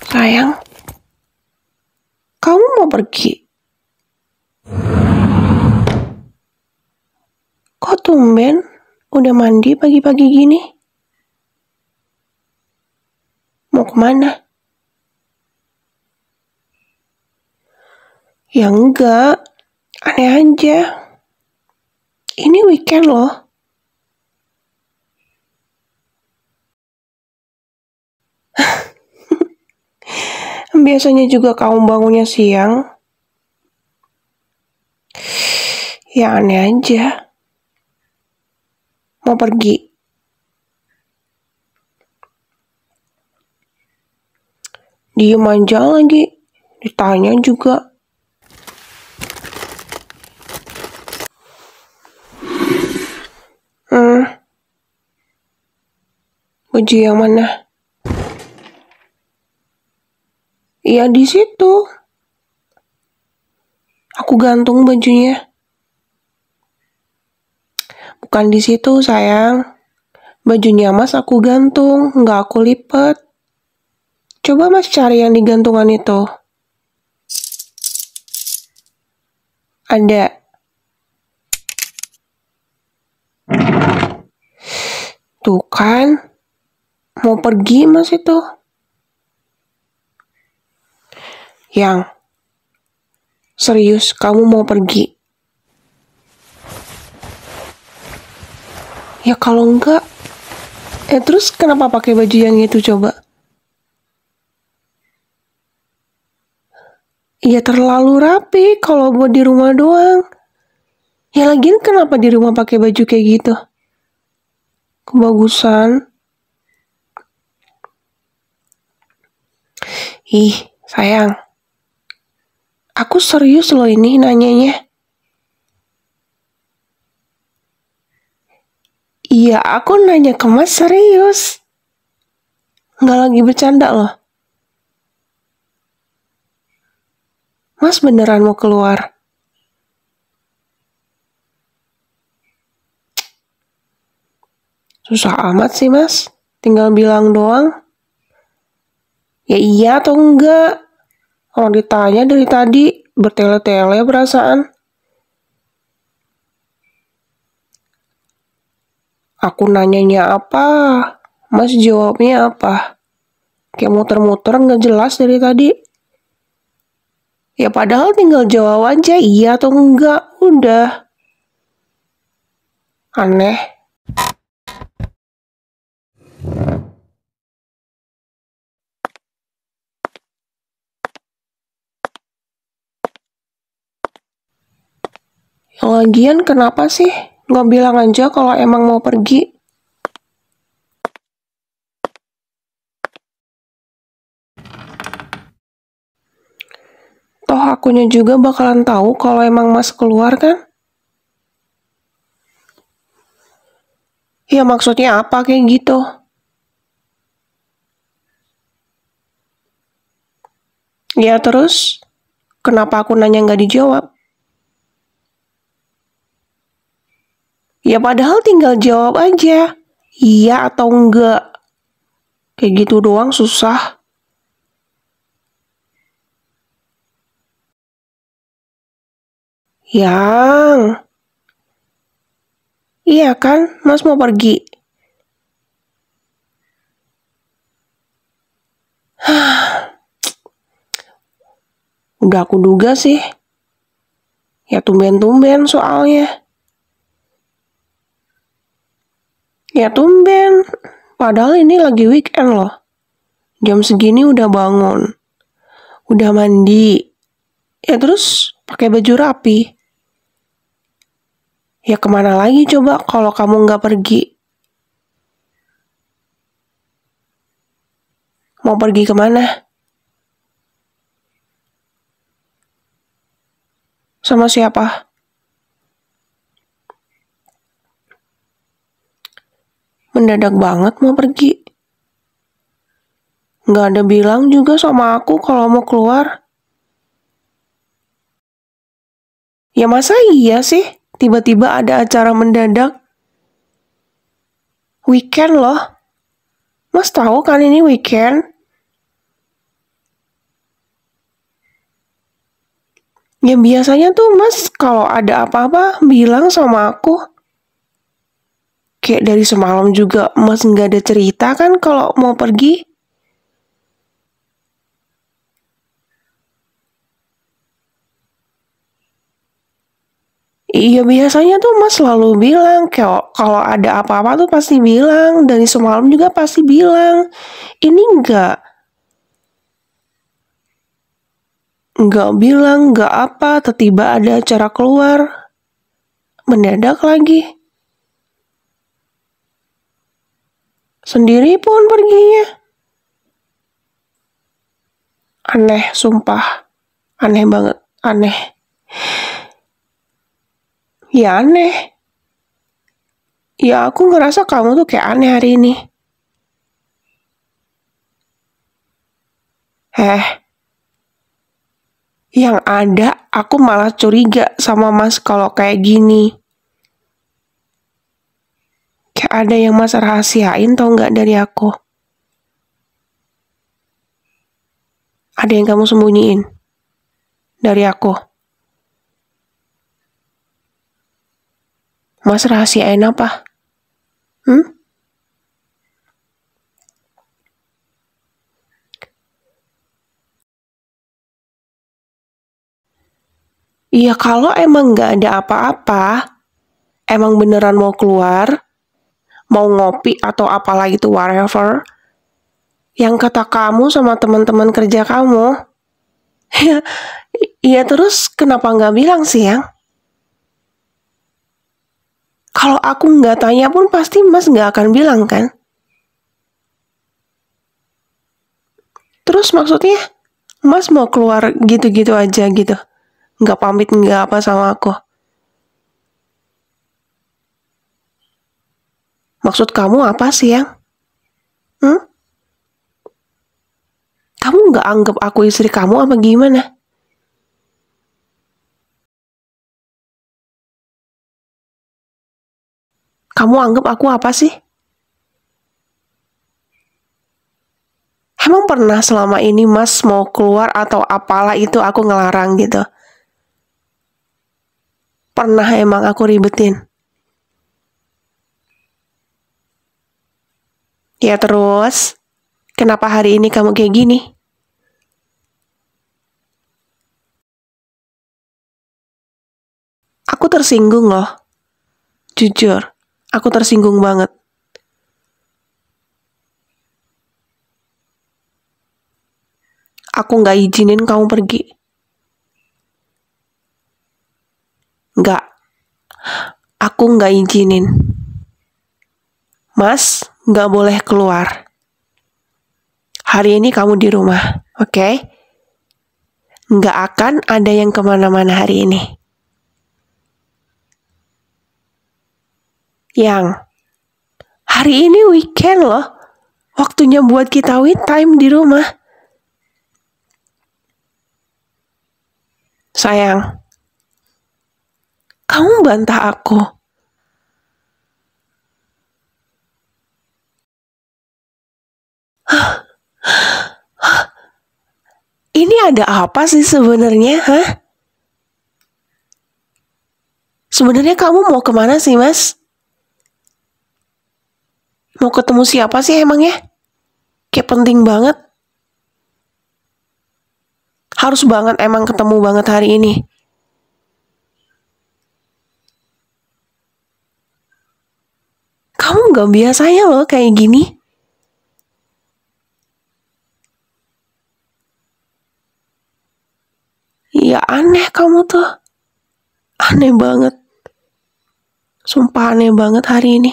Sayang, kamu mau pergi? Kok tumben udah mandi pagi-pagi gini? Mau kemana? Ya enggak, aneh aja. Ini weekend loh. Biasanya juga kamu bangunnya siang. Ya aneh aja. Mau pergi? Diem aja lagi. Ditanya juga. Baju yang mana? Iya di situ. Aku gantung bajunya. Bukan di situ sayang. Bajunya mas aku gantung, nggak aku lipet. Coba mas cari yang di gantungan itu. Ada. Tuh kan. Mau pergi mas itu. Yang. Serius kamu mau pergi? Ya kalau enggak. Terus kenapa pakai baju yang itu coba? Ya terlalu rapi kalau buat di rumah doang. Ya lagian kenapa di rumah pakai baju kayak gitu? Kebagusan. Ih, sayang. Aku serius loh ini nanyanya. Iya, aku nanya ke mas serius. Nggak lagi bercanda loh. Mas beneran mau keluar? Susah amat sih mas. Tinggal bilang doang. Ya iya atau enggak? Orang ditanya dari tadi, bertele-tele perasaan. Aku nanyanya apa? Mas jawabnya apa? Kayak muter-muter nggak jelas dari tadi. Ya padahal tinggal jawab aja iya atau enggak. Udah. Aneh. Yang lagian kenapa sih? Nggak bilang aja kalau emang mau pergi. Toh akunya juga bakalan tahu kalau emang mas keluar kan? Ya maksudnya apa kayak gitu? Ya terus, kenapa aku nanya nggak dijawab? Ya padahal tinggal jawab aja. Iya atau enggak. Kayak gitu doang susah. Yang. Iya kan, mas mau pergi. Udah aku duga sih. Ya tumben-tumben soalnya. Ya tumben. Padahal ini lagi weekend loh. Jam segini udah bangun. Udah mandi. Ya terus pakai baju rapi. Ya kemana lagi coba kalau kamu nggak pergi? Mau pergi kemana? Sama siapa? Mendadak banget mau pergi. Nggak ada bilang juga sama aku kalau mau keluar. Ya masa iya sih? Tiba-tiba ada acara mendadak. Weekend loh. Mas tahu kan ini weekend? Ya biasanya tuh Mas kalau ada apa-apa bilang sama aku. Kayak dari semalam juga Mas nggak ada cerita kan kalau mau pergi. Iya biasanya tuh Mas selalu bilang kayak kalau ada apa-apa tuh pasti bilang. Dari semalam juga pasti bilang. Ini nggak bilang, nggak apa, tiba-tiba ada acara keluar. Mendadak lagi. Sendiri pun perginya. Aneh, sumpah. Aneh banget, aneh. Ya aneh. Ya aku ngerasa kamu tuh kayak aneh hari ini. Yang ada aku malah curiga sama Mas kalau kayak gini. Kayak ada yang Mas rahasiain tau nggak dari aku. Ada yang kamu sembunyiin dari aku. Mas rahasiain apa? Hmm? Iya kalau emang nggak ada apa-apa, emang beneran mau keluar, mau ngopi atau apalah itu whatever, yang kata kamu sama teman-teman kerja kamu, ya, iya terus kenapa nggak bilang sih yang? Kalau aku nggak tanya pun pasti Mas nggak akan bilang kan? Terus maksudnya Mas mau keluar gitu-gitu aja gitu? Nggak pamit nggak apa sama aku? Maksud kamu apa sih yang? Hmm? Kamu nggak anggap aku istri kamu apa gimana? Kamu anggap aku apa sih? Emang pernah selama ini Mas mau keluar atau apalah itu aku ngelarang gitu? Pernah emang aku ribetin? Ya terus, kenapa hari ini kamu kayak gini? Aku tersinggung loh, jujur. Aku tersinggung banget. Aku nggak izinin kamu pergi. Nggak, aku nggak izinin. Mas, nggak boleh keluar. Hari ini kamu di rumah, oke? Okay? Nggak akan ada yang kemana-mana hari ini. Yang, hari ini weekend loh. Waktunya buat kita we time di rumah. Sayang, kamu bantah aku. Ini ada apa sih sebenarnya, hah? Sebenarnya kamu mau kemana sih, Mas? Mau ketemu siapa sih emangnya? Kayak penting banget. Harus banget emang ketemu banget hari ini. Kamu gak biasanya loh kayak gini. Ya aneh kamu tuh. Aneh banget. Sumpah aneh banget hari ini.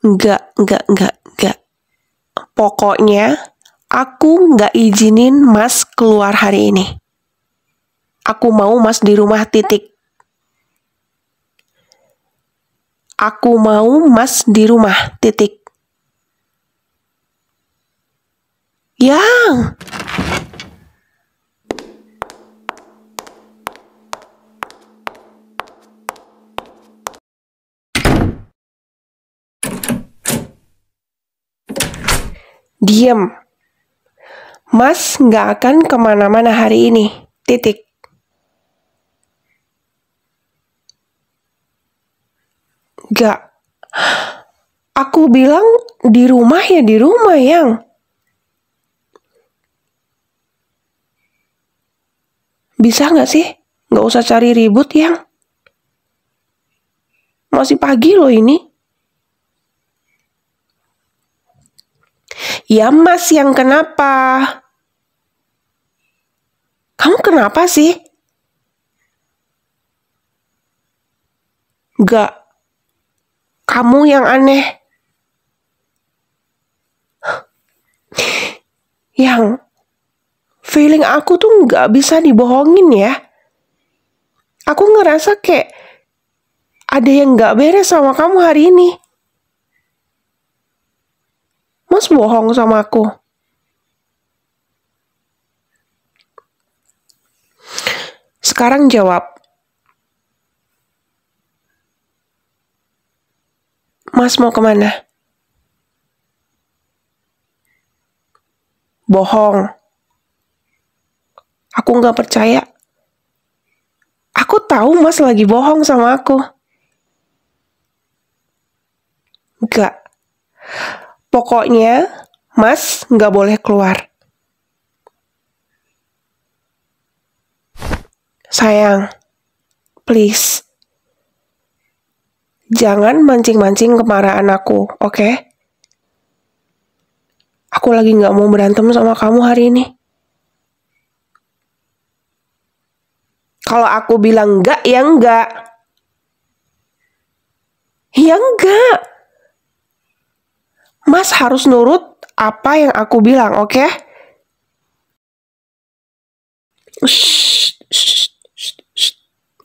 Enggak. Pokoknya, aku nggak izinin Mas keluar hari ini. Aku mau Mas di rumah titik. Aku mau Mas di rumah titik. Yang, Diem. Mas nggak akan kemana-mana hari ini. Titik. Gak. Aku bilang di rumah ya di rumah, Yang. Bisa nggak sih? Nggak usah cari ribut, Yang. Masih pagi loh ini. Ya Mas, yang kenapa? Kamu kenapa sih? Gak. Kamu yang aneh. Yang feeling aku tuh gak bisa dibohongin ya. Aku ngerasa kayak ada yang gak beres sama kamu hari ini. Mas bohong sama aku. Sekarang jawab. Mas mau kemana? Bohong. Aku gak percaya. Aku tahu Mas lagi bohong sama aku. Gak. Pokoknya Mas gak boleh keluar. Sayang, please. Jangan mancing-mancing kemarahan aku, oke? Aku lagi gak mau berantem sama kamu hari ini. Kalau aku bilang enggak, ya enggak. Ya enggak. Mas harus nurut apa yang aku bilang, oke?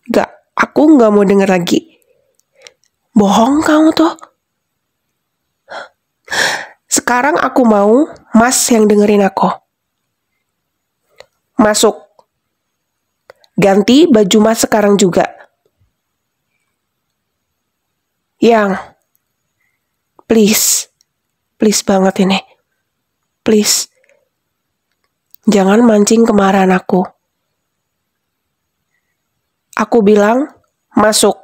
Enggak, aku nggak mau denger lagi. Bohong kamu tuh. Sekarang aku mau Mas yang dengerin aku. Masuk. Ganti baju Mas sekarang juga. Yang. Please. Please banget ini. Please. Jangan mancing kemarahan aku. Aku bilang, masuk.